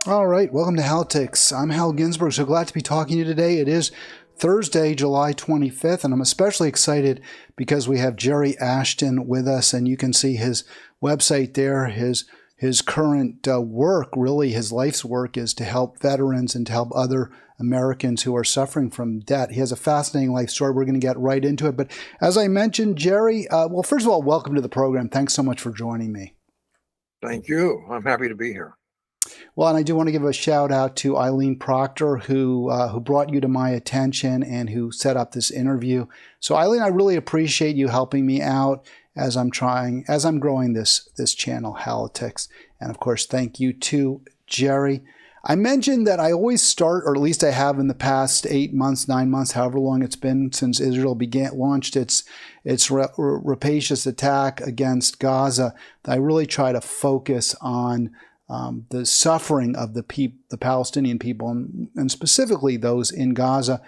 All right, welcome to Halitics. I'm Hal Ginsberg. So glad to be talking to you today. It is Thursday, July 25th, and I'm especially excited because we have Jerry Ashton with us, and you can see his website there. His current work, really his life's work, is to help veterans and to help other Americans who are suffering from debt. He has a fascinating life story. We're going to get right into it. But as I mentioned, Jerry, well, first of all, welcome to the program. Thanks so much for joining me. Thank you. I'm happy to be here. Well, and I do want to give a shout out to Eileen Proctor, who brought you to my attention and who set up this interview. So, Eileen, I really appreciate you helping me out as I'm growing this channel, Halitics. And of course, thank you to Jerry. I mentioned that I always start, or at least I have in the past 8 months, 9 months, however long it's been since Israel launched its rapacious attack against Gaza. I really try to focus on the suffering of the Palestinian people, and specifically those in Gaza,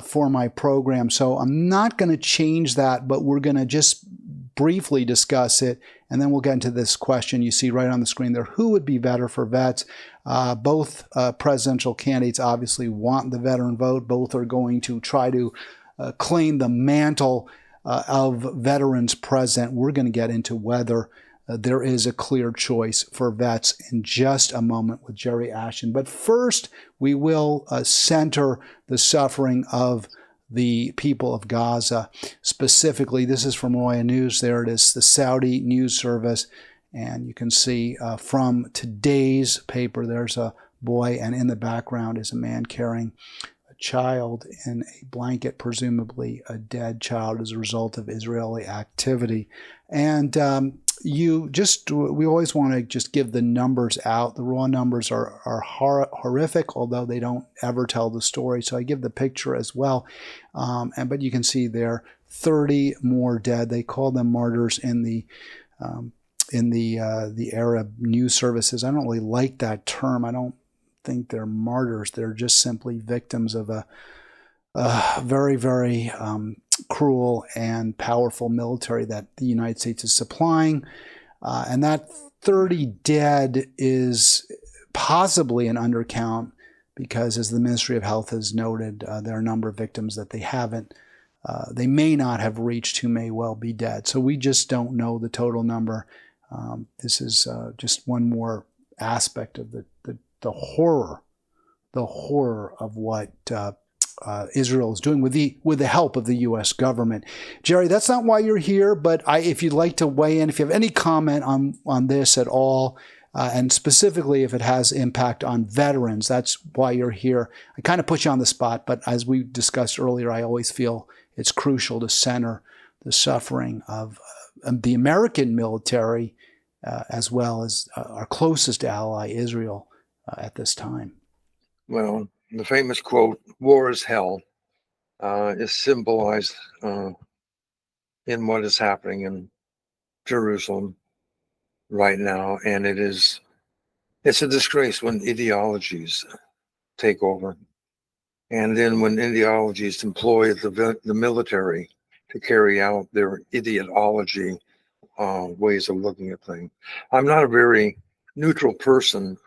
for my program. So I'm not going to change that, but we're going to just briefly discuss it, and then we'll get into this question you see right on the screen there. Who would be better for vets? Both presidential candidates obviously want the veteran vote. Both are going to try to claim the mantle of veterans president. We're going to get into whether there is a clear choice for vets in just a moment with Jerry Ashton. But first, we will center the suffering of the people of Gaza. Specifically, this is from Roya News. There it is, the Saudi news service. And you can see from today's paper, there's a boy, and in the background is a man carrying a child in a blanket, presumably a dead child as a result of Israeli activity. And we always want to just give the numbers out. The raw numbers are horrific, although they don't ever tell the story. So I give the picture as well. But you can see there 30 more dead. They call them martyrs in the Arab news services. I don't really like that term. I don't think they're martyrs. They're just simply victims of a very, very cruel and powerful military that the United States is supplying. And that 30 dead is possibly an undercount because, as the Ministry of Health has noted, there are a number of victims that they may not have reached who may well be dead. So we just don't know the total number. This is just one more aspect of the horror of what Israel is doing with the help of the U.S. government. Jerry, that's not why you're here, but if you'd like to weigh in, if you have any comment on this at all, and specifically if it has impact on veterans, that's why you're here. I kind of put you on the spot, but as we discussed earlier, I always feel it's crucial to center the suffering of the American military as well as our closest ally, Israel, at this time. Well, the famous quote, "War is hell," is symbolized in what is happening in Jerusalem right now. And it's a disgrace when ideologies take over. And then when ideologies employ the military to carry out their ideology ways of looking at things. I'm not a very neutral person,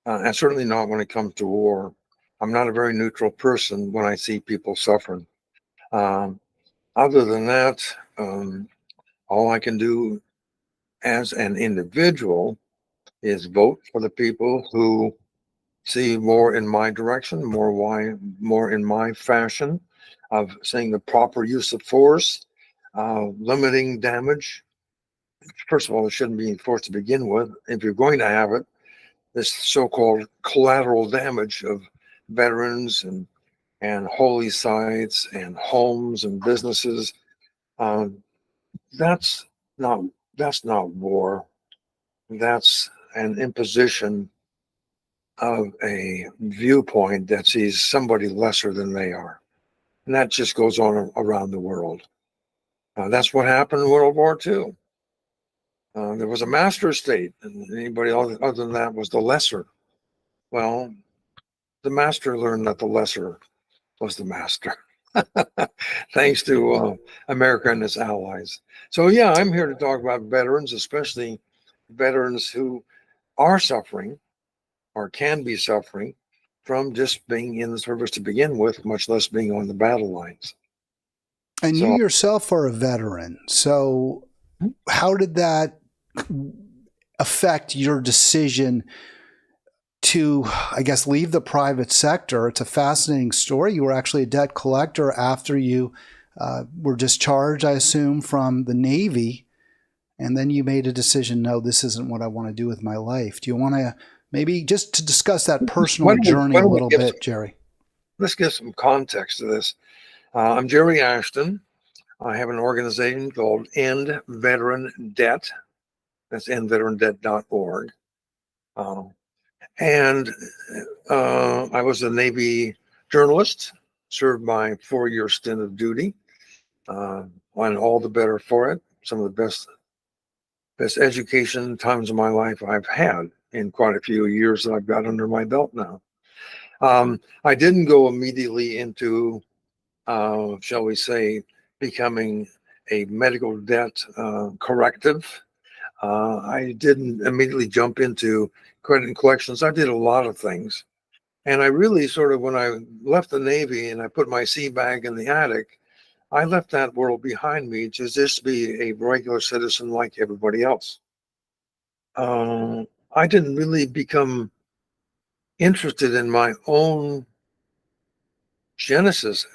and certainly not when it comes to war. I'm not a very neutral person when I see people suffering. Other than that, all I can do as an individual is vote for the people who see more in my direction, more in my fashion of saying the proper use of force, limiting damage. First of all, it shouldn't be force to begin with. If you're going to have it, this so-called collateral damage of veterans and holy sites and homes and businesses, that's not war. That's an imposition of a viewpoint that sees somebody lesser than they are, and that just goes on around the world. That's what happened in World War II. There was a master state, and anybody other than that was the lesser. Well, the master learned that the lesser was the master, thanks to America and its allies. So, yeah, I'm here to talk about veterans, especially veterans who are suffering or can be suffering from just being in the service to begin with, much less being on the battle lines. And you So, yourself are a veteran. So how did that affect your decision to, I guess, leave the private sector? It's a fascinating story. You were actually a debt collector after you were discharged, I assume, from the Navy. And then you made a decision, no, this isn't what I want to do with my life. Do you want to maybe just to discuss that personal journey a little bit, Jerry? Let's give some context to this. I'm Jerry Ashton. I have an organization called End Veteran Debt. That's endveterandebt.org. And I was a Navy journalist, served my 4-year stint of duty, and all the better for it. Some of the best education times of my life I've had in quite a few years that I've got under my belt now. I didn't go immediately into, shall we say, becoming a medical debt corrective. I didn't immediately jump into credit and collections. I did a lot of things. And I really sort of, when I left the Navy and I put my sea bag in the attic, I left that world behind me to just be a regular citizen like everybody else. I didn't really become interested in my own genesis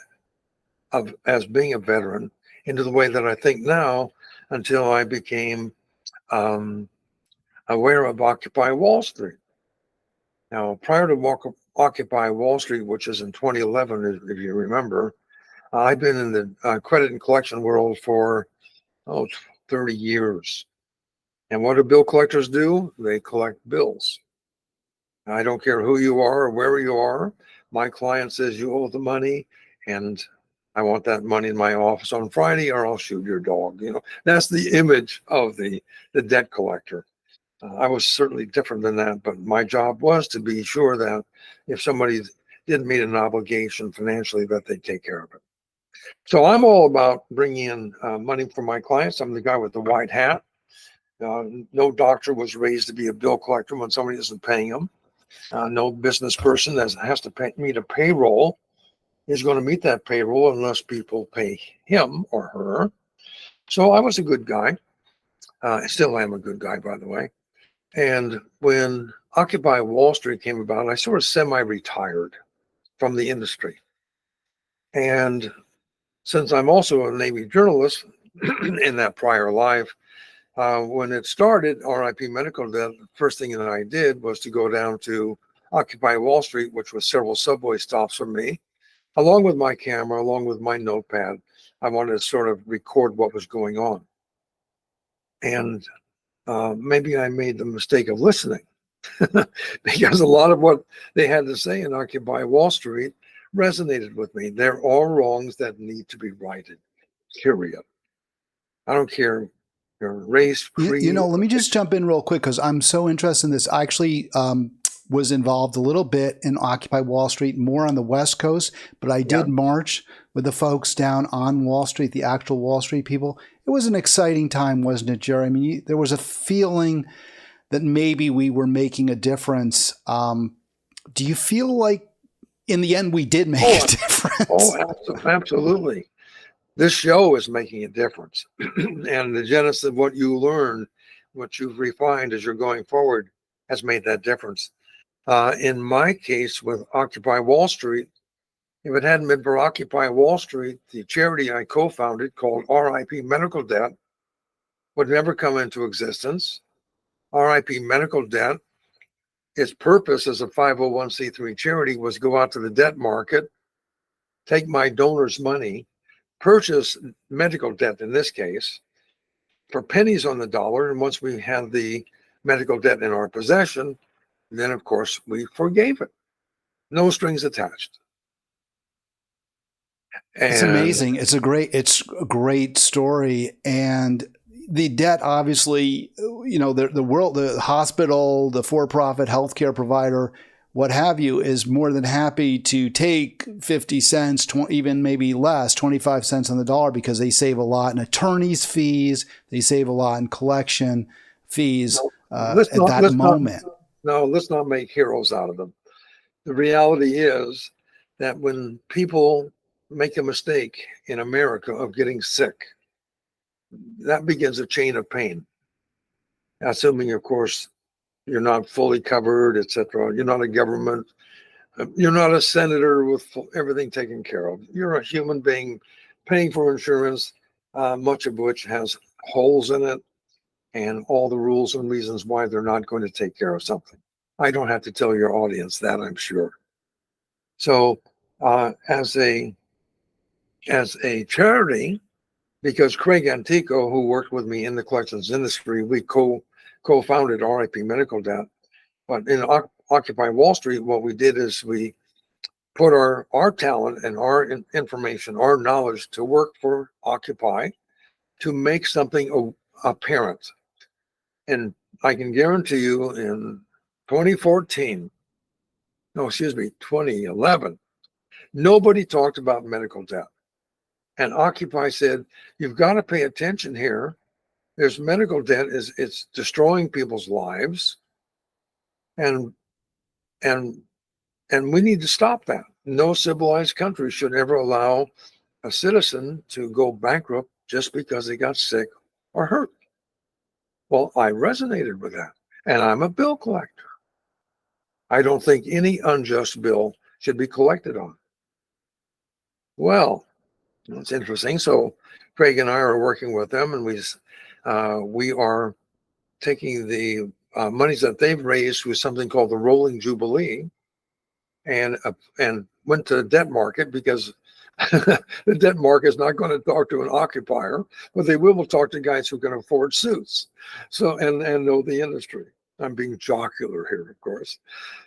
of as being a veteran into the way that I think now until I became aware of Occupy Wall Street. Now, prior to Occupy Wall Street, which is in 2011, if you remember, I've been in the credit and collection world for 30 years. And what do bill collectors do? They collect bills. I don't care who you are or where you are. My client says you owe the money, and I want that money in my office on Friday, or I'll shoot your dog. That's the image of the debt collector. I was certainly different than that, but my job was to be sure that if somebody didn't meet an obligation financially, that they take care of it. So I'm all about bringing in money for my clients. I'm the guy with the white hat. No doctor was raised to be a bill collector when somebody isn't paying them. No business person that has to meet a payroll is going to meet that payroll unless people pay him or her. So I was a good guy. I still am a good guy, by the way. And when Occupy Wall Street came about, I sort of semi-retired from the industry. And since I'm also a Navy journalist in that prior life, when it started, RIP Medical Debt, the first thing that I did was to go down to Occupy Wall Street, which was several subway stops from me, along with my camera, along with my notepad. I wanted to sort of record what was going on. And maybe I made the mistake of listening because a lot of what they had to say in Occupy Wall Street resonated with me. They're all wrongs that need to be righted, period. I don't care your race, creed. Let me just jump in real quick because I'm so interested in this. I actually was involved a little bit in Occupy Wall Street, more on the West Coast, but I did march with the folks down on Wall Street, the actual Wall Street people. It was an exciting time, wasn't it, Jerry? I mean, there was a feeling that maybe we were making a difference. Do you feel like in the end we did make a difference? Oh, absolutely. This show is making a difference. And the genesis of what you learn, what you've refined as you're going forward, has made that difference. In my case with Occupy Wall Street, if it hadn't been for Occupy Wall Street, the charity I co-founded called RIP Medical Debt would never come into existence. RIP Medical Debt, its purpose as a 501c3 charity was go out to the debt market, take my donors' money, purchase medical debt in this case for pennies on the dollar. And once we had the medical debt in our possession, then of course we forgave it. No strings attached. It's amazing. It's a great story. And the debt, obviously, the hospital, the for-profit healthcare provider, what have you, is more than happy to take 50 cents, even maybe less, 25 cents on the dollar, because they save a lot in attorney's fees. They save a lot in collection fees at that moment. No, let's not make heroes out of them. The reality is that when people make a mistake in America of getting sick, that begins a chain of pain. Assuming, of course, you're not fully covered, etc. You're not a government. You're not a senator with everything taken care of. You're a human being paying for insurance, much of which has holes in it and all the rules and reasons why they're not going to take care of something. I don't have to tell your audience that, I'm sure. So, as a charity, because Craig Antico, who worked with me in the collections industry, we co-founded RIP Medical Debt. But in Occupy Wall Street, what we did is we put our talent and our information, our knowledge to work for Occupy to make something apparent. And I can guarantee you in 2014, no, excuse me, 2011, nobody talked about medical debt. And Occupy said, you've got to pay attention here. There's medical debt, it's destroying people's lives. And we need to stop that. No civilized country should ever allow a citizen to go bankrupt just because they got sick or hurt. Well, I resonated with that, and I'm a bill collector. I don't think any unjust bill should be collected on. Well, it's interesting. So Craig and I are working with them, and we are taking the monies that they've raised with something called the Rolling Jubilee, and went to the debt market because the debt market is not going to talk to an occupier, but they will talk to guys who can afford suits. So and know the industry. I'm being jocular here, of course.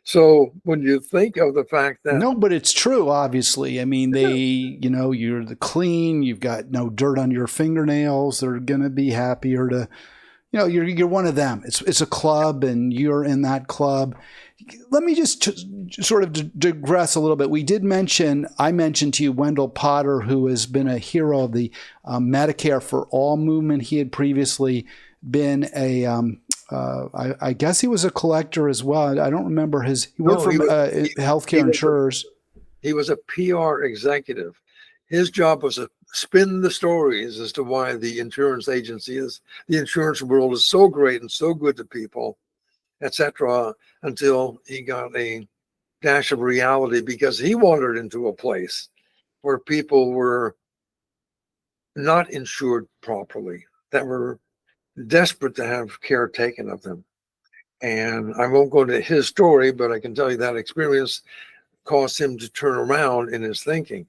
So when you think of the fact that no, but it's true. Obviously, I mean, you're the clean. You've got no dirt on your fingernails. They're going to be happier to, you're one of them. It's a club, and you're in that club. Let me just sort of digress a little bit. I mentioned to you Wendell Potter, who has been a hero of the Medicare for All movement. He had previously been I guess he was a collector as well. I don't remember he worked for healthcare insurers. He was a PR executive. His job was to spin the stories as to why the insurance world is so great and so good to people, etc., until he got a dash of reality because he wandered into a place where people were not insured properly, that were desperate to have care taken of them. And I won't go into his story, but I can tell you that experience caused him to turn around in his thinking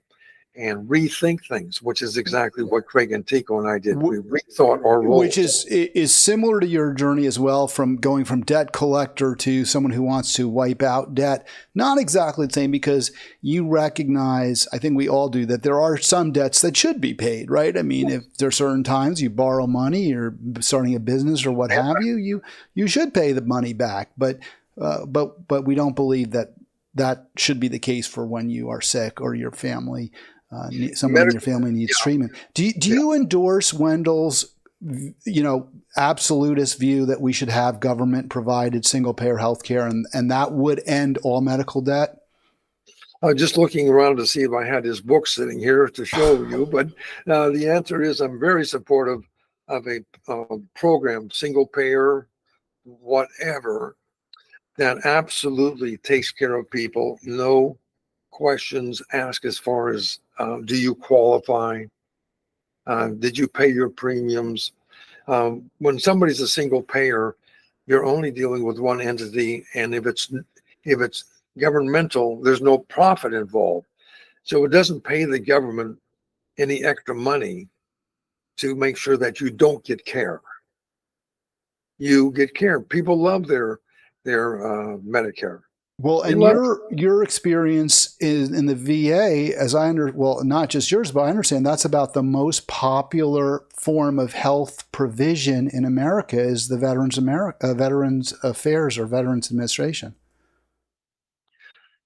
and rethink things, which is exactly what Craig Antico and I did. We rethought our roles. Which is similar to your journey as well, from going from debt collector to someone who wants to wipe out debt. Not exactly the same, because you recognize, I think we all do, that there are some debts that should be paid, right? I mean, if there are certain times you borrow money, you're starting a business or what have you, you should pay the money back. But we don't believe that should be the case for when you are sick or your family. Someone in your family needs treatment. Do you endorse Wendell's, absolutist view that we should have government provided single payer health care, and that would end all medical debt? Just looking around to see if I had his book sitting here to show you, but the answer is I'm very supportive of a program, single payer, whatever, that absolutely takes care of people. No questions asked as far as do you qualify? Did you pay your premiums? When somebody's a single payer, you're only dealing with one entity, and if it's governmental, there's no profit involved, so it doesn't pay the government any extra money to make sure that you don't get care. You get care. People love their Medicare. Well, and your experience is in the VA, as not just yours, but I understand that's about the most popular form of health provision in America is the Veterans Affairs or Veterans Administration.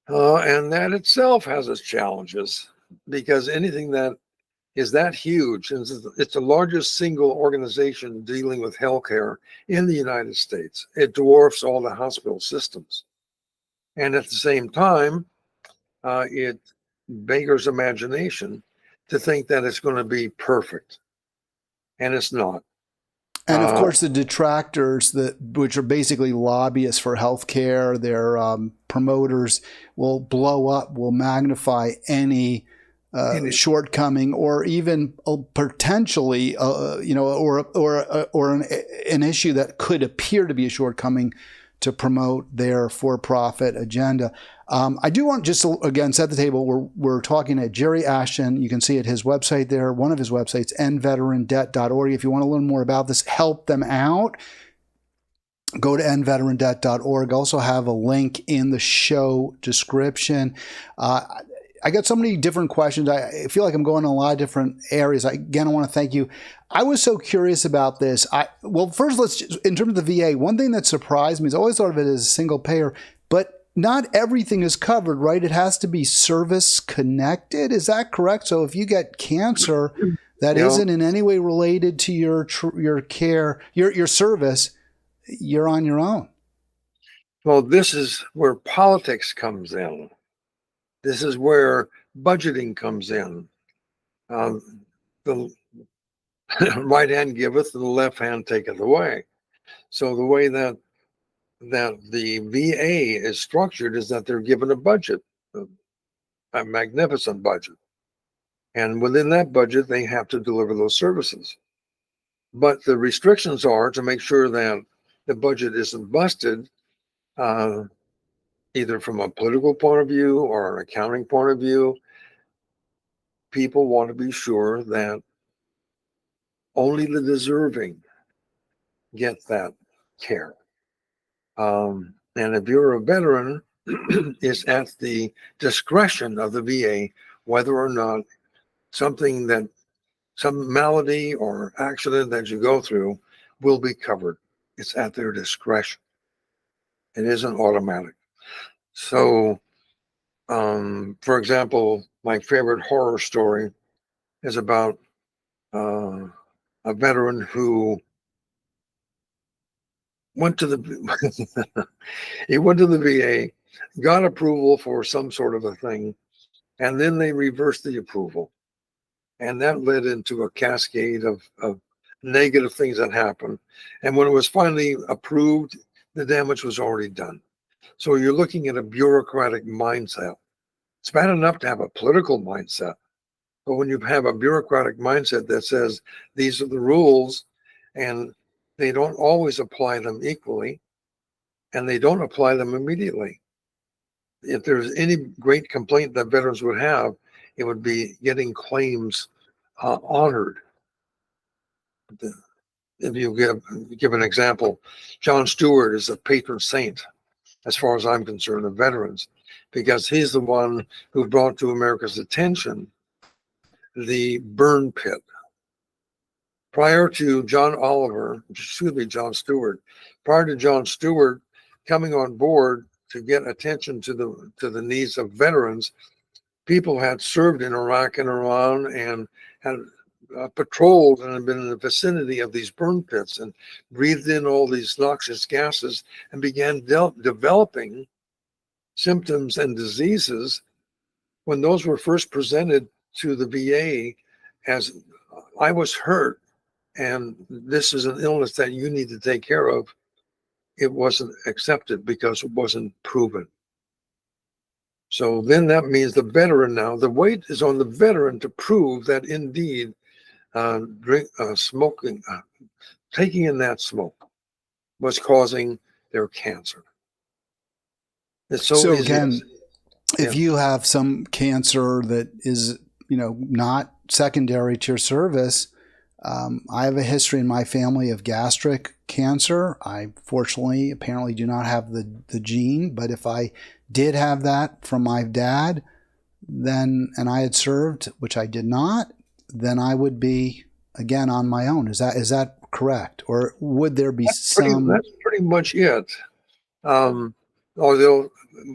And that itself has its challenges, because anything that is that huge. It's the largest single organization dealing with healthcare in the United States. It dwarfs all the hospital systems. And at the same time, it beggars imagination to think that it's going to be perfect. And it's not. And of course, the detractors, which are basically lobbyists for healthcare, their promoters, will blow up, will magnify any shortcoming, or even potentially, or an issue that could appear to be a shortcoming to promote their for-profit agenda. I do want just to, again, set the table. We're talking at Jerry Ashton. You can see at his website there, one of his websites, endveterandebt.org. If you want to learn more about this, help them out, go to endveterandebt.org. Also have a link in the show description. I got so many different questions. I feel like I'm going in a lot of different areas. I want to thank you. I was so curious about this. Well, first, in terms of the VA, one thing that surprised me is I always thought of it as a single payer, but not everything is covered, right? It has to be service connected. Is that correct? So if you get cancer that isn't in any way related to your care, your service, you're on your own. Well, this is where politics comes in. This is where budgeting comes in. The right hand giveth and the left hand taketh away. So the way that the VA is structured is that they're given a budget, a magnificent budget. And within that budget, they have to deliver those services. But the restrictions are to make sure that the budget isn't busted, either from a political point of view or an accounting point of view. People want to be sure that only the deserving get that care. And if you're a veteran, it's at the discretion of the VA whether or not some malady or accident that you go through will be covered. It's at their discretion. It isn't automatic. So, for example, my favorite horror story is about a veteran who went to the he went to the VA, got approval for some sort of a thing, and then they reversed the approval. And that led into a cascade of negative things that happened. And when it was finally approved, the damage was already done. So you're looking at a bureaucratic mindset. It's bad enough to have a political mindset, but when you have a bureaucratic mindset that says these are the rules and they don't always apply them equally, and they don't apply them immediately. If there's any great complaint that veterans would have, it would be getting claims honored. If you give an example, John Stewart is a patron saint, as far as I'm concerned, of veterans, because he's the one who brought to America's attention the burn pit. Prior to John Stewart, prior to John Stewart coming on board to get attention to the needs of veterans, people had served in Iraq and Iran and had patrolled and had been in the vicinity of these burn pits and breathed in all these noxious gases and began developing symptoms and diseases. When those were first presented to the VA as, I was hurt and this is an illness that you need to take care of, it wasn't accepted because it wasn't proven. So then that means the veteran now, the weight is on the veteran to prove that indeed smoking, taking in that smoke was causing their cancer. It's so easy. Again, if you have some cancer that is, not secondary to your service, I have a history in my family of gastric cancer. I fortunately, apparently do not have the gene, but if I did have that from my dad, then, and I had served, which I did not, then I would be, again, on my own. Is that correct? Or would there be That's pretty much it. Although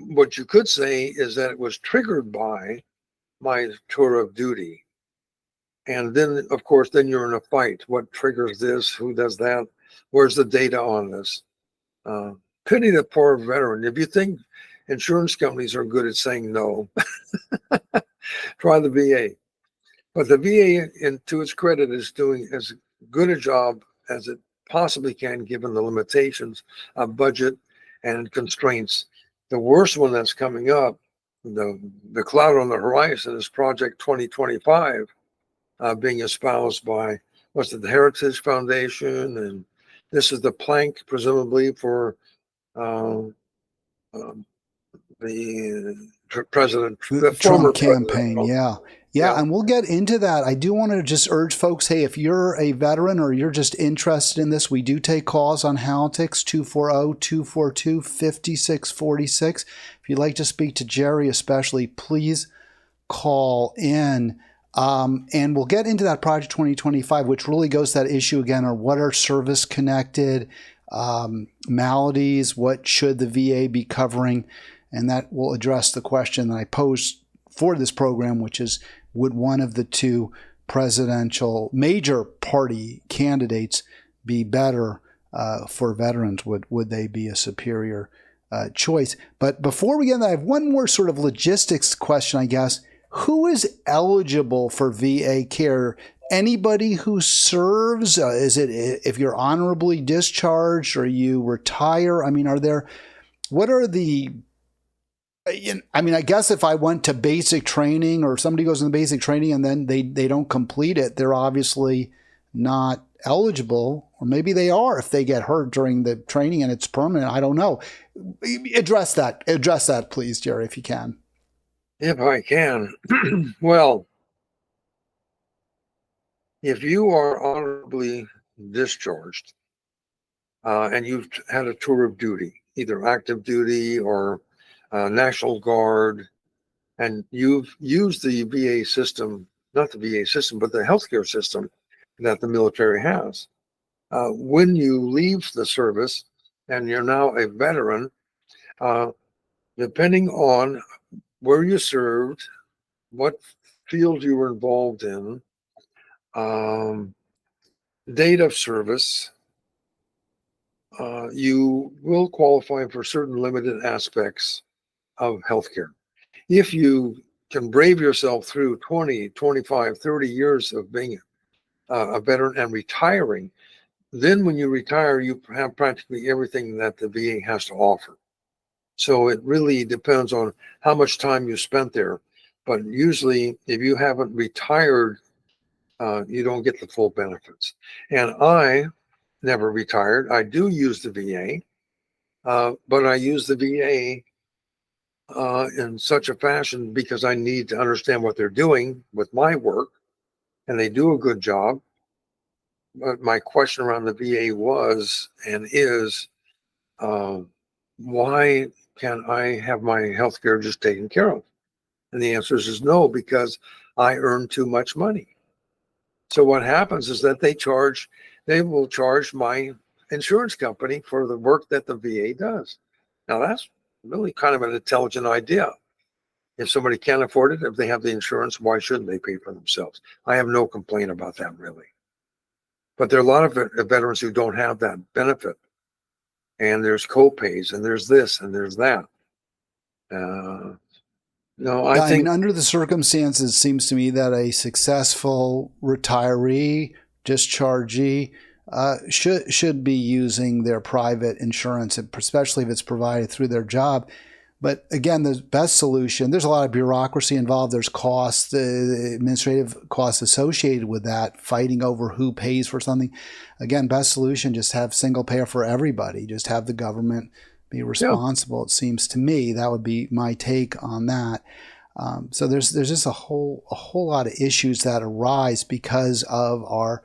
what you could say is that it was triggered by my tour of duty. And then, of course, then you're in a fight. What triggers this? Who does that? Where's the data on this? Pity the poor veteran. If you think insurance companies are good at saying no, try the VA. But the VA, to its credit, is doing as good a job as it possibly can, given the limitations of budget and constraints. The worst one that's coming up, the cloud on the horizon, is Project 2025, being espoused by, what's it, the Heritage Foundation, and this is the plank, presumably, for um, the president, the former Trump president. campaign, yeah. Yeah, Yeah. and we'll get into that. I do want to just urge folks, hey, if you're a veteran or you're just interested in this, we do take calls on Halitics, 240-242-5646. If you'd like to speak to Jerry especially, please call in. And we'll get into that Project 2025, which really goes to that issue again, or what are service-connected maladies, what should the VA be covering? And that will address the question that I posed for this program, which is, would one of the two presidential major party candidates be better for veterans? Would they be a superior choice? But before we get into that, I have one more sort of logistics question, I guess. Who is eligible for VA care? Anybody who serves? Is it if you're honorably discharged or you retire? I mean, what are the, I mean, I guess if I went to basic training or somebody goes in the basic training and then they don't complete it, they're obviously not eligible, or maybe they are if they get hurt during the training and it's permanent. I don't know. Address that, please, Jerry, if you can. If I can. Well, if you are honorably discharged and you've had a tour of duty, either active duty or National Guard, and you've used the VA system, not the VA system, but the healthcare system that the military has. When you leave the service and you're now a veteran, depending on where you served, what field you were involved in, date of service, you will qualify for certain limited aspects of healthcare. If you can brave yourself through 20, 25, 30 years of being a veteran and retiring, then when you retire, you have practically everything that the VA has to offer. So it really depends on how much time you spent there. But usually, if you haven't retired, you don't get the full benefits. And I never retired. I do use the VA, but I use the VA in such a fashion because I need to understand what they're doing with my work, and they do a good job. But my question around the VA was and is, why can't I have my health care just taken care of? And the answer is no, because I earn too much money. So what happens is that they will charge my insurance company for the work that the VA does. Now that's really kind of an intelligent idea. If somebody can't afford it, if they have the insurance, why shouldn't they pay for themselves? I have no complaint about that, really. But there are a lot of veterans who don't have that benefit. And there's co-pays, and there's this, and there's that. No, I mean, under the circumstances, it seems to me that a successful retiree, dischargee, should be using their private insurance, especially if it's provided through their job. But again, the best solution, there's a lot of bureaucracy involved. There's costs, administrative costs associated with that, fighting over who pays for something. Again, best solution, just have single payer for everybody. Just have the government be responsible. Yeah. It seems to me that would be my take on that. So there's just a whole lot of issues that arise because of our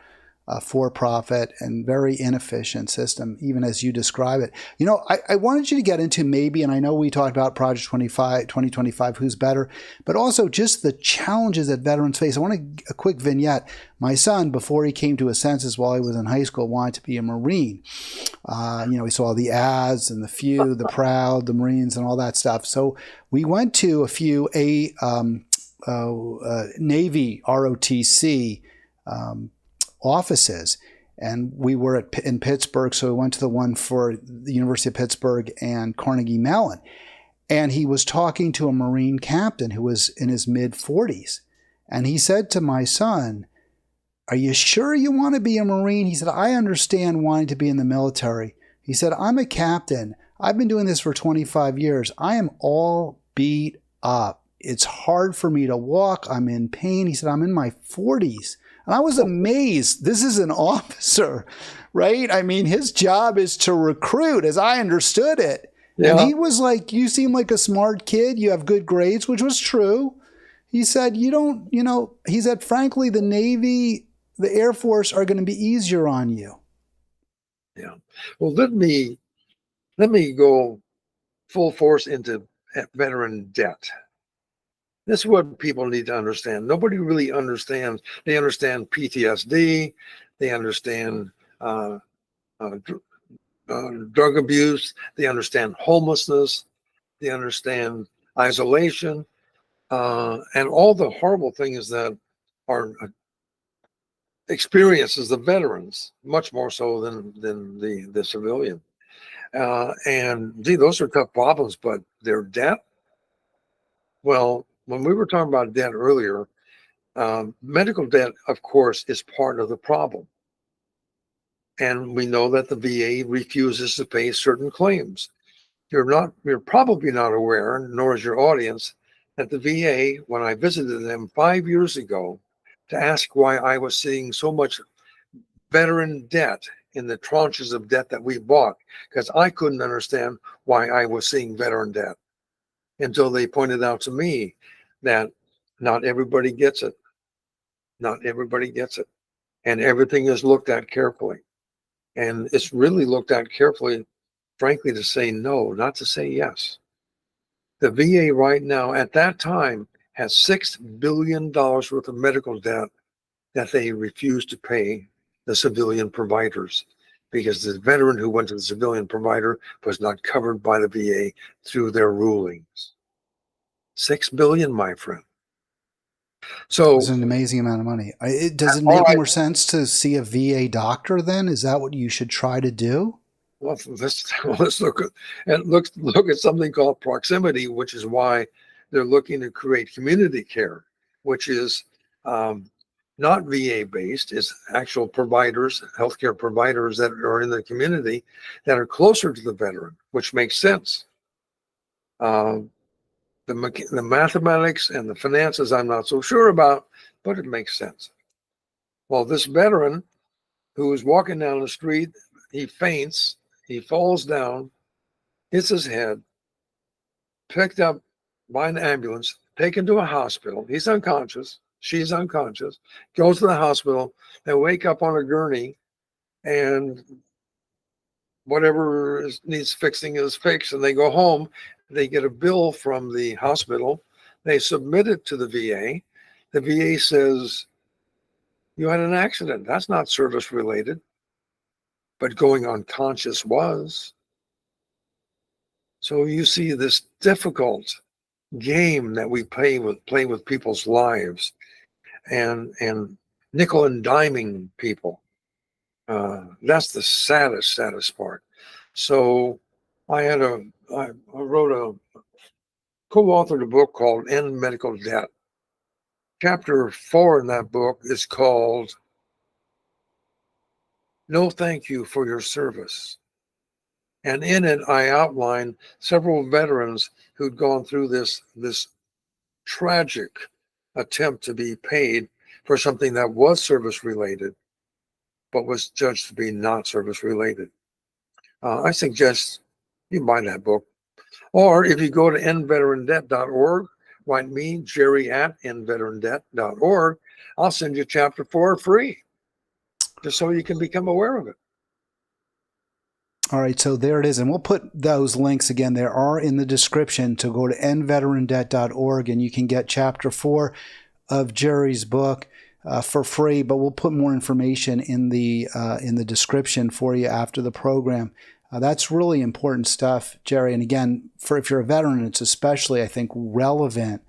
for-profit and very inefficient system, even as you describe it. You know, I wanted you to get into maybe, and I know we talked about Project 2025, who's better, but also just the challenges that veterans face. I want a quick vignette. My son, before he came to his senses while he was in high school, wanted to be a Marine. He saw the ads and the few, the proud, the Marines, and all that stuff. So we went to a few Navy ROTC offices. And we were in Pittsburgh, so we went to the one for the University of Pittsburgh and Carnegie Mellon. And he was talking to a Marine captain who was in his mid-40s. And he said to my son, "Are you sure you want to be a Marine?" He said, "I understand wanting to be in the military." He said, "I'm a captain. I've been doing this for 25 years. I am all beat up. It's hard for me to walk. I'm in pain." He said, "I'm in my 40s. And I was amazed. This is an officer, right? I mean, his job is to recruit, as I understood it. Yeah. And he was like, "You seem like a smart kid. You have good grades," which was true. He said, he said, "Frankly, the Navy, the Air Force are going to be easier on you." Yeah. Well, let me go full force into veteran debt. This is what people need to understand. Nobody really understands. They understand PTSD. They understand drug abuse. They understand homelessness. They understand isolation, and all the horrible things that are experiences the veterans, much more so than the civilian. And gee, those are tough problems, but their debt. Well, when we were talking about debt earlier, medical debt, of course, is part of the problem. And we know that the VA refuses to pay certain claims. You're probably not aware, nor is your audience, that the VA, when I visited them 5 years ago to ask why I was seeing so much veteran debt in the tranches of debt that we bought, because I couldn't understand why I was seeing veteran debt until they pointed out to me that not everybody gets it. Not everybody gets it. And everything is looked at carefully. And it's really looked at carefully, frankly, to say no, not to say yes. The VA right now, at that time, has $6 billion worth of medical debt that they refuse to pay the civilian providers, because the veteran who went to the civilian provider was not covered by the VA through their rulings. 6 billion, my friend. So it's an amazing amount of money. Does it make more sense to see a VA doctor then? Is that what you should try to do? Well, let's look at something called proximity, which is why they're looking to create community care, which is not VA based. It's actual providers, healthcare providers that are in the community that are closer to the veteran, which makes sense. The mathematics and the finances I'm not so sure about, but it makes sense. Well, this veteran who is walking down the street, he faints, he falls down, hits his head, picked up by an ambulance, taken to a hospital. He's unconscious. She's unconscious. Goes to the hospital. They wake up on a gurney, and whatever needs fixing is fixed. And they go home. They get a bill from the hospital. They submit it to the VA. The VA says, "You had an accident. That's not service related." But going unconscious was. So you see this difficult game that we play with people's lives, and nickel and diming people. That's the saddest part. So I wrote co-authored a book called End Medical Debt. Chapter 4 in that book is called No Thank You for Your Service. And in it, I outline several veterans who'd gone through this tragic attempt to be paid for something that was service related, but was judged to be not service related. I suggest you buy that book. Or if you go to endveterandebt.org, write me, Jerry at endveterandebt.org. I'll send you chapter 4 free, just so you can become aware of it. All right, so there it is. And we'll put those links again. There are in the description to go to endveterandebt.org, and you can get chapter 4 of Jerry's book for free. But we'll put more information in the description for you after the program. That's really important stuff, Jerry. And again, if you're a veteran, it's especially, I think, relevant.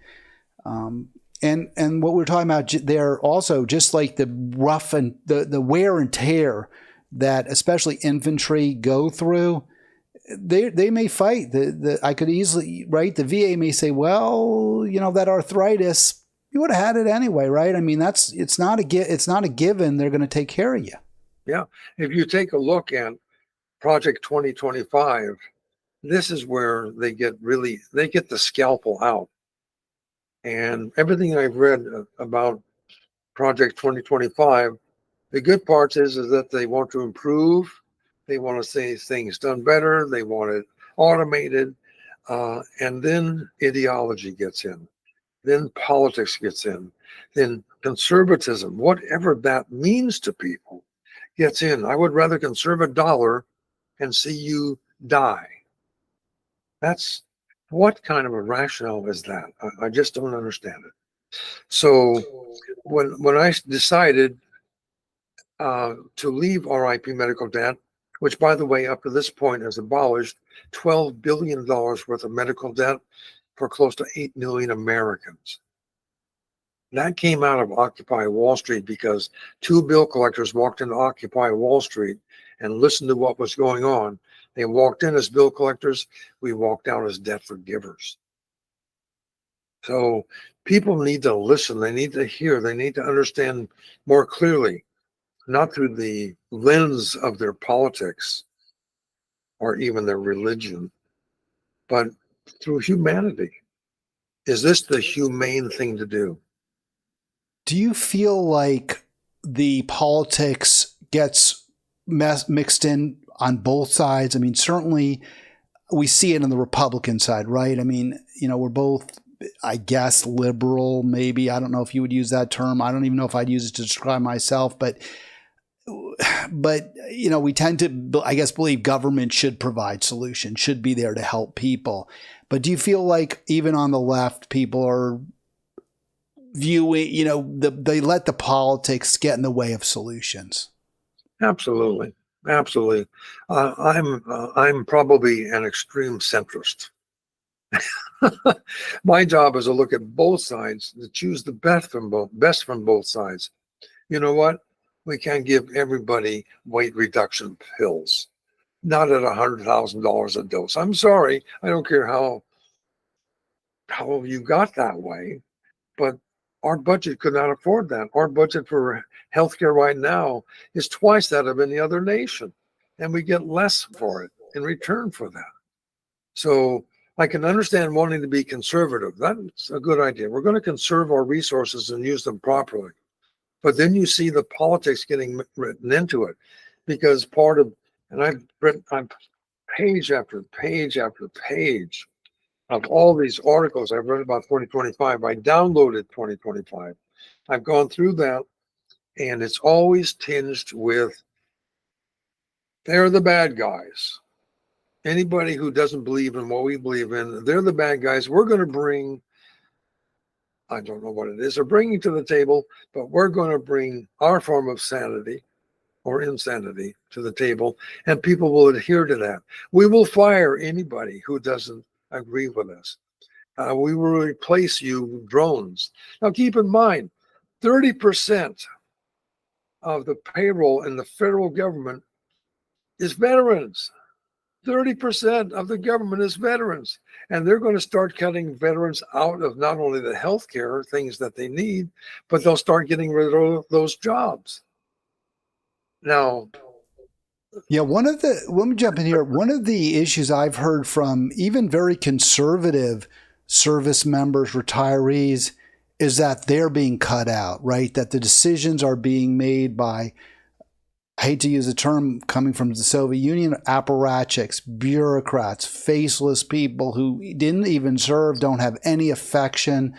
And what we're talking about there also, just like the rough and the wear and tear that especially infantry go through, they may fight. I could easily, right? The VA may say, well, you know, that arthritis, you would have had it anyway, right? I mean, it's not a given they're going to take care of you. Yeah. If you take a look at Project 2025, this is where they get the scalpel out. And everything I've read about Project 2025, the good part is that they want to improve. They want to see things done better. They want it automated. And then ideology gets in. Then politics gets in. Then conservatism, whatever that means to people, gets in. I would rather conserve a dollar and see you die. That's what kind of a rationale is that? I just don't understand it. So when I decided to leave RIP medical debt, which by the way, up to this point has abolished $12 billion worth of medical debt for close to 8 million Americans. That came out of Occupy Wall Street because two bill collectors walked into Occupy Wall Street and listened to what was going on. They walked in as bill collectors. We walked out as debt forgivers. So people need to listen. They need to hear. They need to understand more clearly, not through the lens of their politics or even their religion, but through humanity. Is this the humane thing to do? Do you feel like the politics gets mixed in on both sides? I mean, certainly we see it on the Republican side, right? I mean, you know, we're both, I guess, liberal, maybe. I don't know if you would use that term. I don't even know if I'd use it to describe myself, but you know, we tend to, I guess, believe government should provide solutions, should be there to help people. But do you feel like even on the left, people are viewing, you know, they let the politics get in the way of solutions? Absolutely. Absolutely. I'm probably an extreme centrist. My job is to look at both sides, to choose the best from both sides. You know what? We can't give everybody weight reduction pills, not at $100,000 a dose. I'm sorry. I don't care how you got that way, but our budget could not afford that. Our budget for healthcare right now is twice that of any other nation, and we get less for it in return for that. So I can understand wanting to be conservative. That's a good idea. We're going to conserve our resources and use them properly. But then you see the politics getting written into it, because and I've written page after page after page of all these articles I've read about 2025. I downloaded 2025. I've gone through that, and it's always tinged with, they're the bad guys. Anybody who doesn't believe in what we believe in, they're the bad guys. We're going to bring, I don't know what it is they're bringing to the table, but we're going to bring our form of sanity or insanity to the table, and people will adhere to that. We will fire anybody who doesn't agree with us. We will replace you with drones. Now, keep in mind, 30% of the payroll in the federal government is veterans. 30% of the government is veterans. And they're going to start cutting veterans out of not only the healthcare things that they need, but they'll start getting rid of those jobs. Now, yeah, let me jump in here. One of the issues I've heard from even very conservative service members, retirees, is that they're being cut out, right? That the decisions are being made by, I hate to use the term coming from the Soviet Union, apparatchiks, bureaucrats, faceless people who didn't even serve, don't have any affection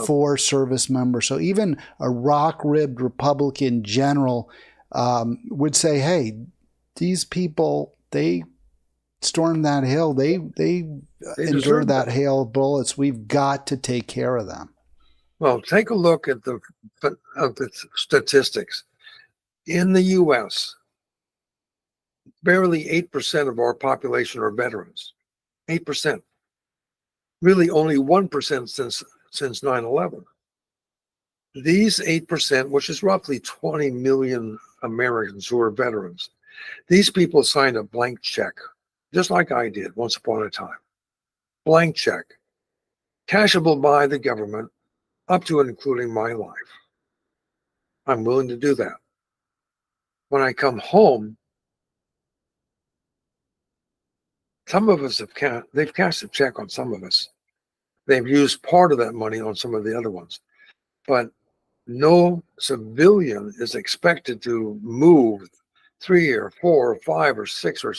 for service members. So even a rock-ribbed Republican general would say, hey, these people, they stormed that hill. They endured that hail of bullets. We've got to take care of them. Well, take a look at the statistics. In the U.S., barely 8% of our population are veterans. 8%. Really only 1% since 9/11. These 8%, which is roughly 20 million Americans who are veterans, these people signed a blank check, just like I did once upon a time. Blank check, cashable by the government, up to and including my life. I'm willing to do that. When I come home, some of us they've cashed a check on some of us. They've used part of that money on some of the other ones. But no civilian is expected to move 3 or 4 or 5 or 6 or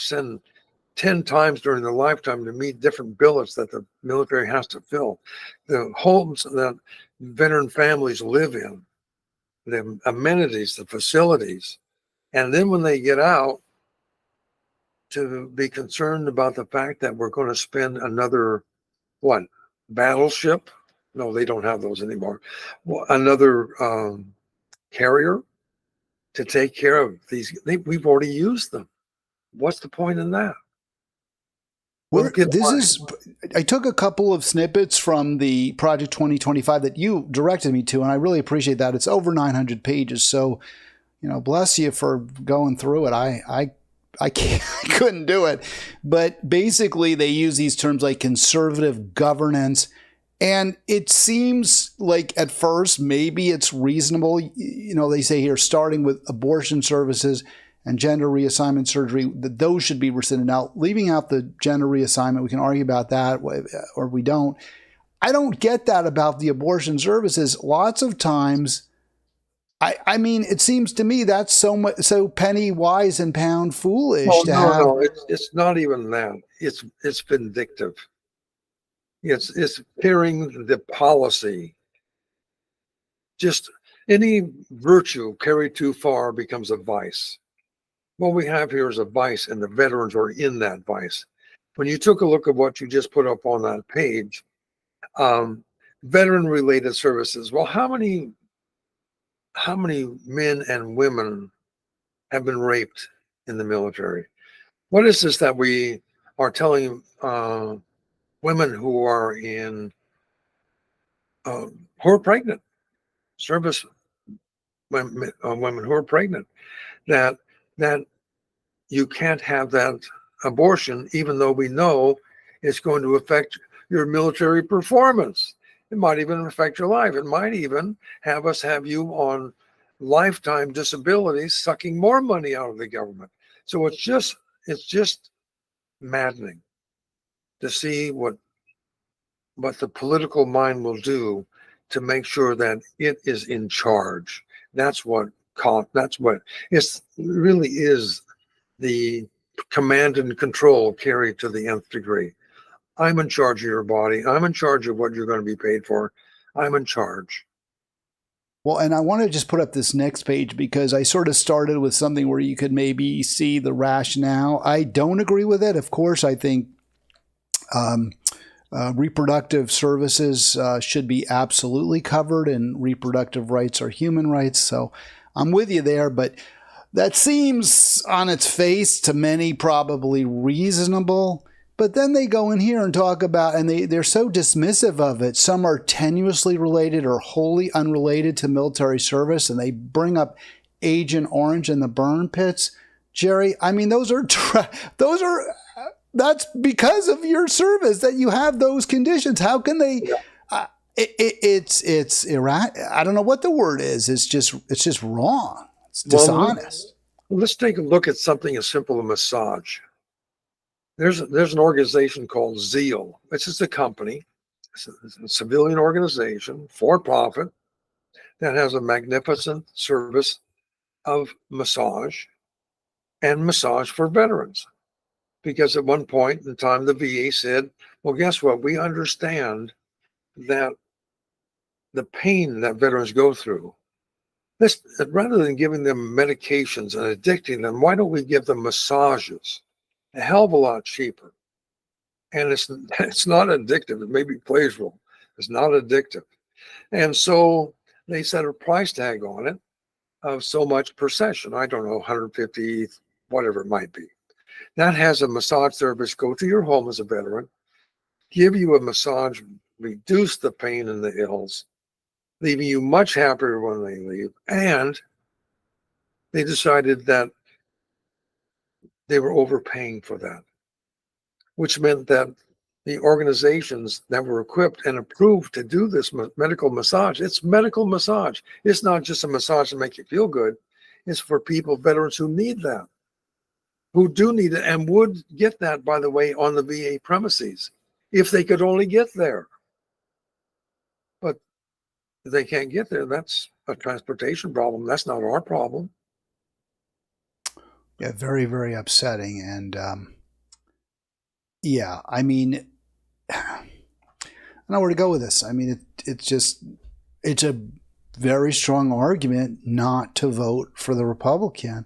10 times during their lifetime to meet different billets that the military has to fill. The homes that veteran families live in, the amenities, the facilities. And then when they get out, to be concerned about the fact that we're going to spend another, what, battleship? No, they don't have those anymore. Well, another carrier to take care of these. We've already used them. What's the point in that? I took a couple of snippets from the Project 2025 that you directed me to, and I really appreciate that. It's over 900 pages. So, bless you for going through it. I couldn't do it. But basically, they use these terms like conservative governance. And it seems like at first, maybe it's reasonable. They say here, starting with abortion services and gender reassignment surgery, that those should be rescinded. Now, leaving out the gender reassignment, we can argue about that or we don't. I don't get that about the abortion services. Lots of times, I mean, it seems to me that's so penny wise and pound foolish No, it's not even that. It's vindictive. It's carrying the policy. Just any virtue carried too far becomes a vice. What we have here is a vice, and the veterans are in that vice. When you took a look at what you just put up on that page, veteran-related services. Well, how many men and women have been raped in the military? What is this that we are telling women who are who are pregnant, service women who are pregnant, that you can't have that abortion, even though we know it's going to affect your military performance. It might even affect your life. It might even have you on lifetime disability, sucking more money out of the government. So it's just maddening to see what the political mind will do to make sure that it is in charge. That's what it really is, the command and control carried to the nth degree. I'm in charge of your body. I'm in charge of what you're going to be paid for. I'm in charge. Well, and I want to just put up this next page because I sort of started with something where you could maybe see the rationale. I don't agree with it. Of course, I think reproductive services should be absolutely covered, and reproductive rights are human rights. So I'm with you there, but that seems on its face to many probably reasonable. But then they go in here and talk about, and they're so dismissive of it. Some are tenuously related or wholly unrelated to military service, and they bring up Agent Orange and the burn pits. Jerry, I mean, that's because of your service that you have those conditions. How can they? It's I don't know what the word is. It's just wrong. It's dishonest. Well, let's take a look at something as simple as massage. There's an organization called Zeal. It's just a company, it's a civilian organization, for profit, that has a magnificent service of massage and massage for veterans. Because at one point in time, the VA said, well, guess what? We understand that the pain that veterans go through, rather than giving them medications and addicting them, why don't we give them massages? A hell of a lot cheaper. And it's not addictive. It may be pleasurable. It's not addictive. And so they set a price tag on it of so much per session. I don't know, 150, whatever it might be. That has a massage service go to your home as a veteran, give you a massage, reduce the pain and the ills, leaving you much happier when they leave. And they decided that they were overpaying for that, which meant that the organizations that were equipped and approved to do this medical massage, it's medical massage. It's not just a massage to make you feel good. It's for people, veterans who need that, who do need it and would get that, by the way, on the VA premises, if they could only get there. But if they can't get there, that's a transportation problem. That's not our problem. Yeah, very, very upsetting. And yeah, I mean, I don't know where to go with this. I mean, it's a very strong argument not to vote for the Republican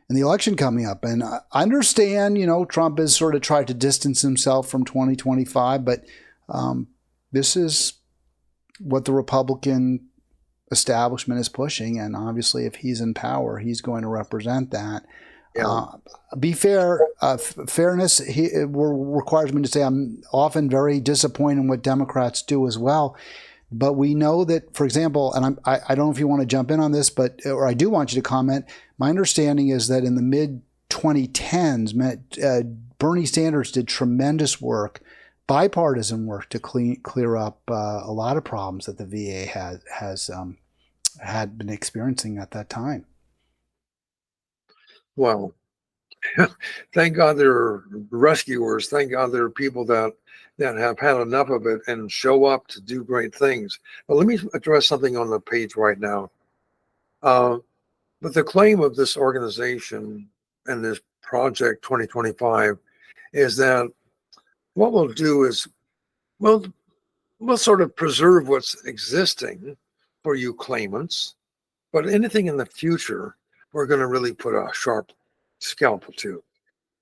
in the election coming up. And I understand, Trump has sort of tried to distance himself from 2025, but this is what the Republican establishment is pushing. And obviously, if he's in power, he's going to represent that. Yeah. Be fair. Fairness requires me to say I'm often very disappointed in what Democrats do as well. But we know that, for example, and I don't know if you want to jump in on this, or I do want you to comment. My understanding is that in the mid 2010s, Bernie Sanders did tremendous work, bipartisan work, to clear up a lot of problems that the VA had been experiencing at that time. Well, thank God there are rescuers. Thank God there are people that have had enough of it and show up to do great things. But let me address something on the page right now. But the claim of this organization and this project 2025 is that what we'll do is we'll sort of preserve what's existing for you claimants, but anything in the future, we're going to really put a sharp scalpel to.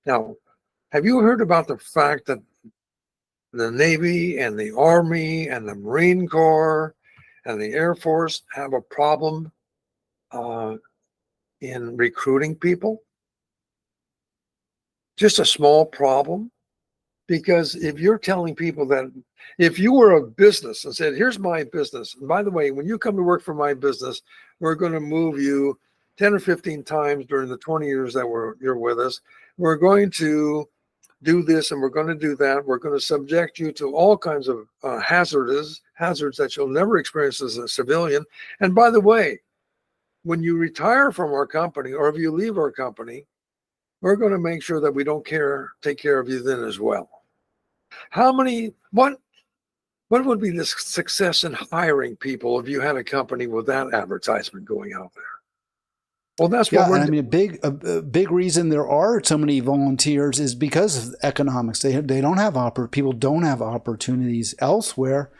Now, have you heard about the fact that the Navy and the Army and the Marine Corps and the Air Force have a problem in recruiting people? Just a small problem. Because if you're telling people that if you were a business and said, here's my business, and by the way, when you come to work for my business, we're going to move you 10 or 15 times during the 20 years that you're with us. We're going to do this and we're going to do that. We're going to subject you to all kinds of hazards that you'll never experience as a civilian. And by the way, when you retire from our company or if you leave our company, we're going to make sure that we don't take care of you then as well. What would be the success in hiring people if you had a company with that advertisement going out there? Well, that's what we're doing. I mean, a big reason there are so many volunteers is because of economics. They don't have people don't have opportunities elsewhere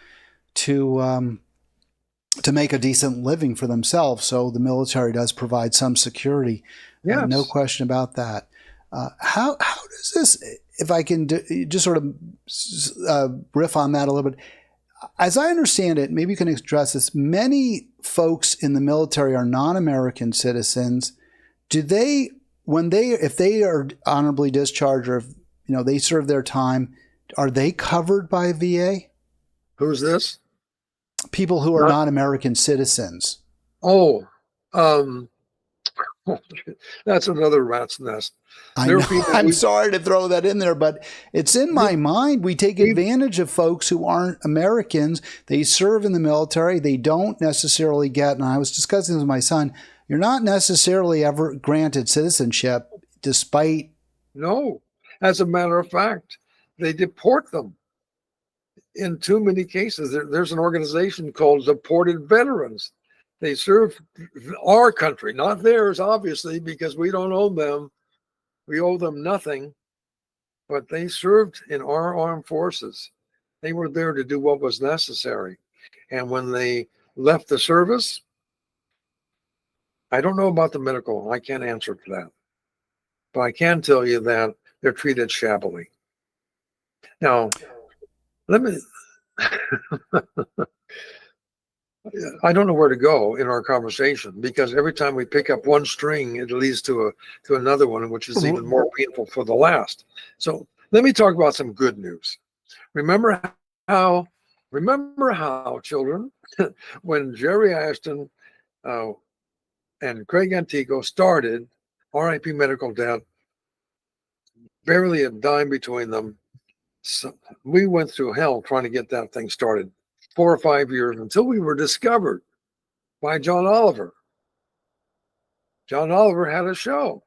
to make a decent living for themselves. So the military does provide some security. Yes. No question about that. How does this, if I can just sort of riff on that a little bit, as I understand it, maybe you can address this. Many folks in the military are non-American citizens. If they are honorably discharged or if, they serve their time, are they covered by VA? Who's this? People who are not American citizens. Oh, that's another rat's nest. I'm sorry to throw that in there, but it's in my mind. We take advantage of folks who aren't Americans. They serve in the military. They don't necessarily get, and I was discussing this with my son, you're not necessarily ever granted citizenship despite. No, as a matter of fact, they deport them. In too many cases, there's an organization called Deported Veterans. They serve our country, not theirs, obviously, because we don't own them. We owe them nothing, but they served in our armed forces. They were there to do what was necessary. And when they left the service, I don't know about the medical. I can't answer for that. But I can tell you that they're treated shabbily. Now, let me... I don't know where to go in our conversation because every time we pick up one string, it leads to another one, which is even more painful for the last. So let me talk about some good news. Remember how Remember how, children, when Jerry Ashton and Craig Antico started RIP Medical Debt, barely a dime between them. So we went through hell trying to get that thing started, 4 or 5 years, until we were discovered by John Oliver. John Oliver had a show,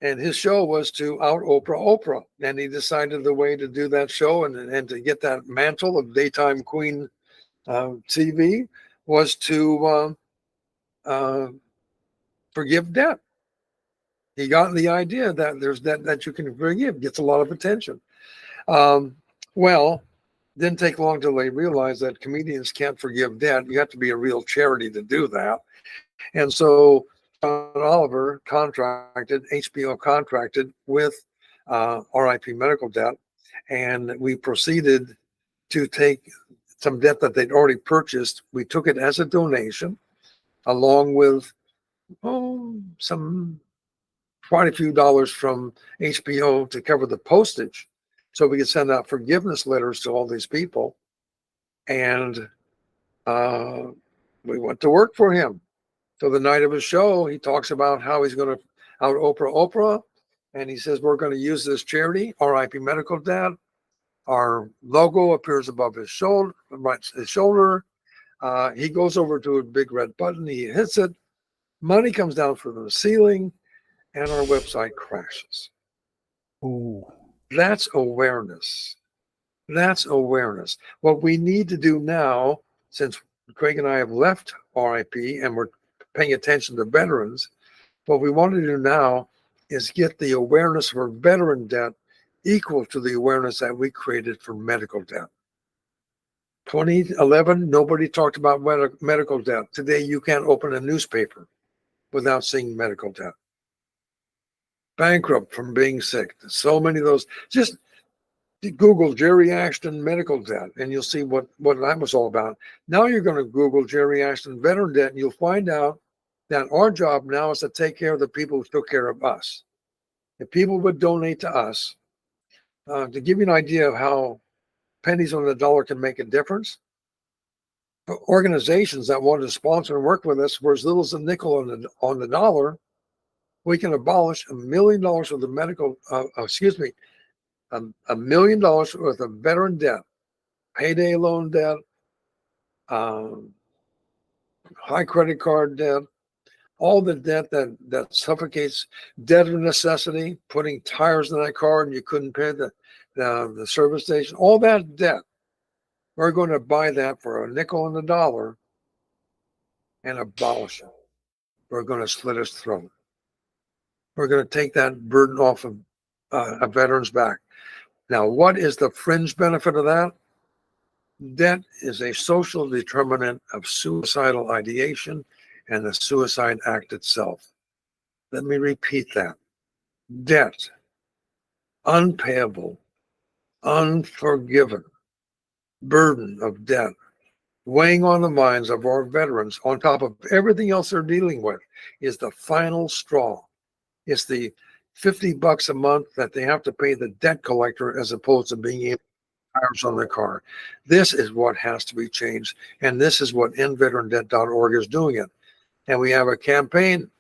and his show was to out Oprah. And he decided the way to do that show and to get that mantle of daytime queen TV was to forgive debt. He got the idea that there's debt that you can forgive, gets a lot of attention. Well, didn't take long till they realized that comedians can't forgive debt. You have to be a real charity to do that. And so John Oliver contracted, HBO contracted with RIP Medical Debt, and we proceeded to take some debt that they'd already purchased. We took it as a donation, along with quite a few dollars from HBO to cover the postage, so we could send out forgiveness letters to all these people. And we went to work for him. So the night of his show, he talks about how he's going to out Oprah, and he says, we're going to use this charity, RIP Medical Debt. Our logo appears above his shoulder, he goes over to a big red button, he hits it, money comes down from the ceiling, and our website crashes. Ooh. That's awareness. That's awareness. What we need to do now, since Craig and I have left RIP and we're paying attention to veterans, what we want to do now is get the awareness for veteran debt equal to the awareness that we created for medical debt. 2011, nobody talked about medical debt. Today, you can't open a newspaper without seeing medical debt. Bankrupt from being sick. So many of those. Just Google Jerry Ashton medical debt, and you'll see what that was all about. Now you're going to Google Jerry Ashton veteran debt, and you'll find out that our job now is to take care of the people who took care of us. If people would donate to us, to give you an idea of how pennies on the dollar can make a difference, organizations that want to sponsor and work with us for as little as a nickel on the dollar, we can abolish $1 million worth of $1 million worth of veteran debt, payday loan debt, high credit card debt, all the debt that suffocates, debt of necessity, putting tires in that car and you couldn't pay the service station, all that debt. We're going to buy that for a nickel on the dollar and abolish it. We're going to slit its throat. We're going to take that burden off of a veteran's back. Now, what is the fringe benefit of that? Debt is a social determinant of suicidal ideation and the suicide act itself. Let me repeat that. Debt, unpayable, unforgiven, burden of debt, weighing on the minds of our veterans on top of everything else they're dealing with, is the final straw. It's the $50 a month that they have to pay the debt collector as opposed to being able to pay tires on their car. This is what has to be changed. And this is what endveterandebt.org is doing it. And we have a campaign.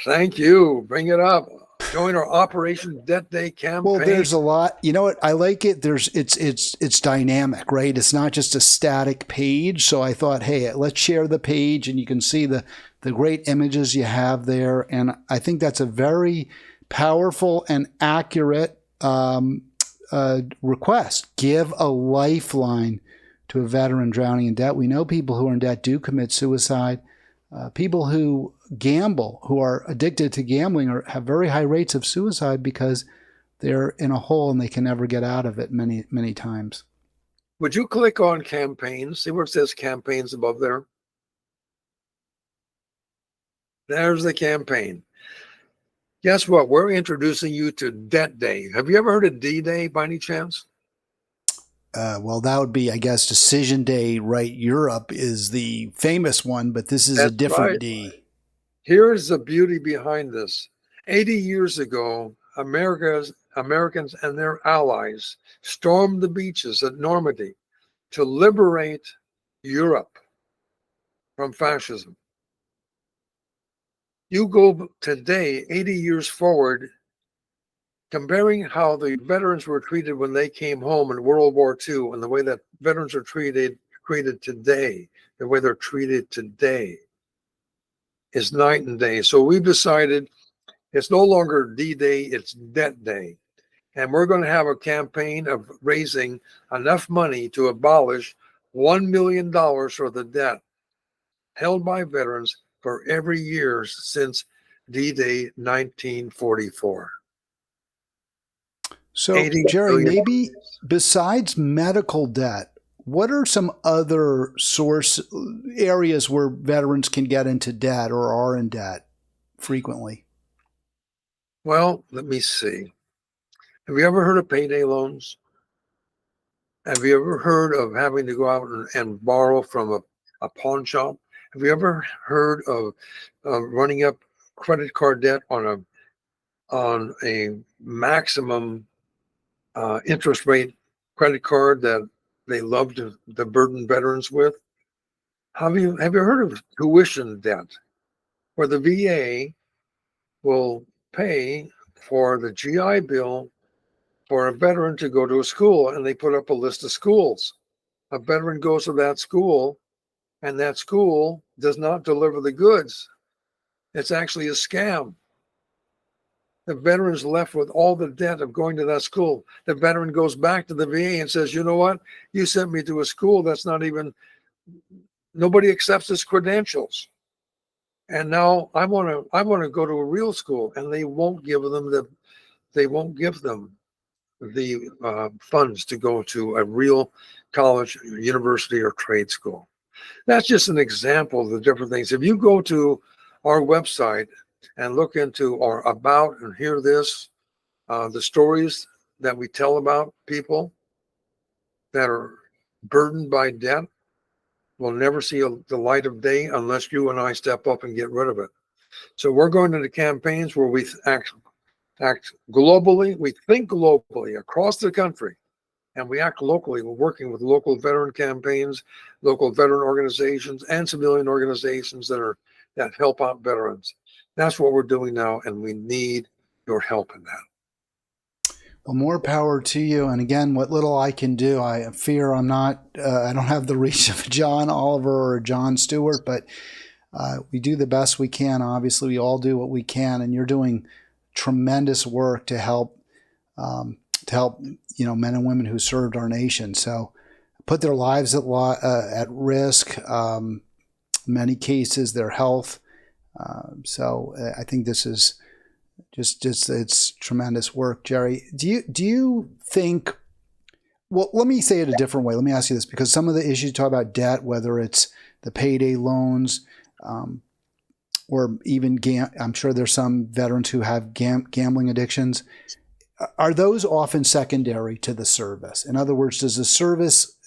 Thank you. Bring it up. Join our Operation Debt Day campaign. Well, there's a lot. You know what? I like it. It's dynamic, right? It's not just a static page. So I thought, hey, let's share the page, and you can see the great images you have there. And I think that's a very powerful and accurate request. Give a lifeline to a veteran drowning in debt. We know people who are in debt do commit suicide. People who gamble, who are addicted to gambling, have very high rates of suicide because they're in a hole and they can never get out of it many, many times. Would you click on campaigns? See where it says campaigns above there? There's the campaign. Guess what? We're introducing you to Debt Day. Have you ever heard of D-Day by any chance? Well, that would be, I guess, Decision Day, right? Europe is the famous one, but this is a different D. Here's the beauty behind this. 80 years ago, Americans and their allies stormed the beaches at Normandy. to liberate Europe from fascism. You go today, 80 years forward, comparing how the veterans were treated when they came home in World War II and the way that veterans are treated today, the way they're treated today is night and day. So we've decided it's no longer D-Day, it's Debt Day. And we're going to have a campaign of raising enough money to abolish $1 million for the debt held by veterans for every year since D-Day 1944. So, Jerry, maybe besides medical debt, what are some other source areas where veterans can get into debt or are in debt frequently? Well, let me see. Have you ever heard of payday loans? Have you ever heard of having to go out and borrow from a pawn shop? Have you ever heard of running up credit card debt on a maximum interest rate credit card that they love to burden veterans with? Have you heard of tuition debt, where the VA will pay for the GI Bill for a veteran to go to a school, and they put up a list of schools. A veteran goes to that school, and that school does not deliver the goods. It's actually a scam. The veteran's left with all the debt of going to that school. The veteran goes back to the VA and says, you know what? You sent me to a school that's not even, nobody accepts his credentials. And now I want to go to a real school, and they won't give them the funds to go to a real college, university, or trade school. That's just an example of the different things. If you go to our website and look into our about and hear this, the stories that we tell about people that are burdened by debt will never see the light of day unless you and I step up and get rid of it. So we're going to the campaigns where we act globally, we think globally across the country, and we act locally. We're working with local veteran campaigns, local veteran organizations, and civilian organizations that help out veterans. That's what we're doing now, and we need your help in that. Well, more power to you. And again, what little I can do, I fear I'm not, I don't have the reach of John Oliver or John Stewart, but we do the best we can. Obviously, we all do what we can, and you're doing tremendous work to help men and women who served our nation. So put their lives at risk, in many cases, their health. So I think this is just it's tremendous work, Jerry. Do you think? Well, let me say it a different way. Let me ask you this, because some of the issues you talk about debt, whether it's the payday loans, or even I'm sure there's some veterans who have gambling addictions. Are those often secondary to the service? In other words, does the service,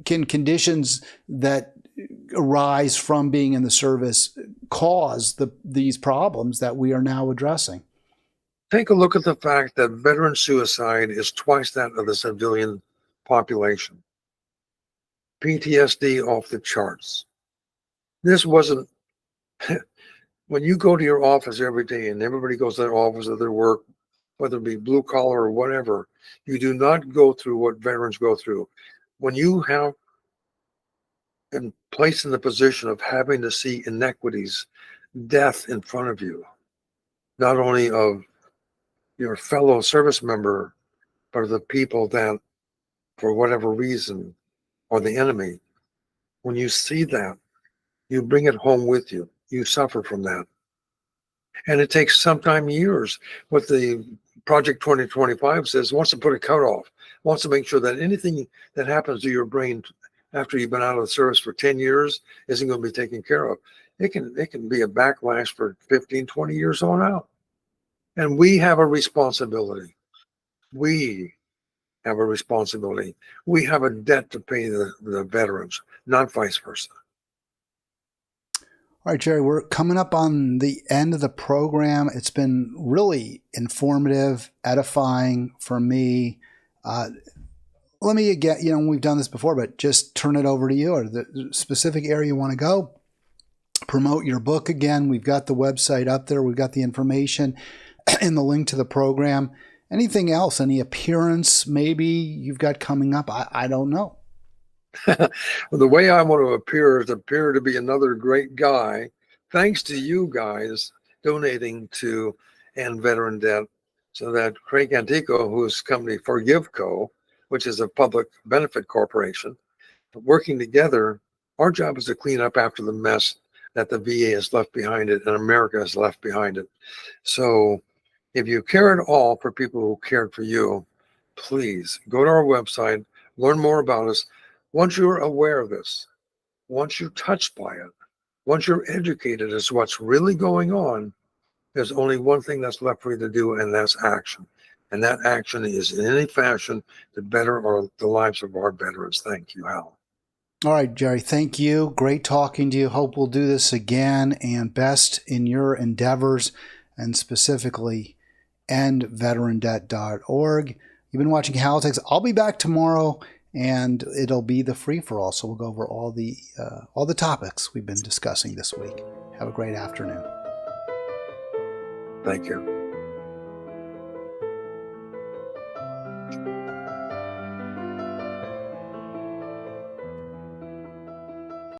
can conditions that arise from being in the service cause these problems that we are now addressing? Take a look at the fact that veteran suicide is twice that of the civilian population. PTSD off the charts. This wasn't, when you go to your office every day, and everybody goes to their office or their work, whether it be blue collar or whatever, you do not go through what veterans go through. When you have been placed in the position of having to see inequities, death in front of you, not only of your fellow service member, but of the people that, for whatever reason, are the enemy, when you see that, you bring it home with you. You suffer from that. And it takes sometimes years. What the Project 2025 says, wants to put a cutoff, wants to make sure that anything that happens to your brain after you've been out of the service for 10 years isn't going to be taken care of. It can be a backlash for 15, 20 years on out. And we have a responsibility. We have a responsibility. We have a debt to pay the veterans, not vice versa. All right, Jerry, we're coming up on the end of the program. It's been really informative, edifying for me. let me get, we've done this before, but just turn it over to you, or the specific area you want to go. Promote your book again. We've got the website up there. We've got the information and the link to the program. Anything else? Any appearance maybe you've got coming up? I don't know. Well, the way I want to appear is appear to be another great guy. Thanks to you guys donating to End Veteran Debt, so that Craig Antico, whose company ForgiveCo, which is a public benefit corporation, working together, our job is to clean up after the mess that the VA has left behind it and America has left behind it. So if you care at all for people who cared for you, please go to our website, learn more about us. Once you're aware of this, once you're touched by it, once you're educated as to what's really going on, there's only one thing that's left for you to do, and that's action. And that action is in any fashion to better the lives of our veterans. Thank you, Hal. All right, Jerry, thank you. Great talking to you. Hope we'll do this again, and best in your endeavors, and specifically endveterandebt.org. You've been watching Halitics. I'll be back tomorrow, and it'll be the free-for-all, so we'll go over all the topics we've been discussing this week. Have a great afternoon. Thank you.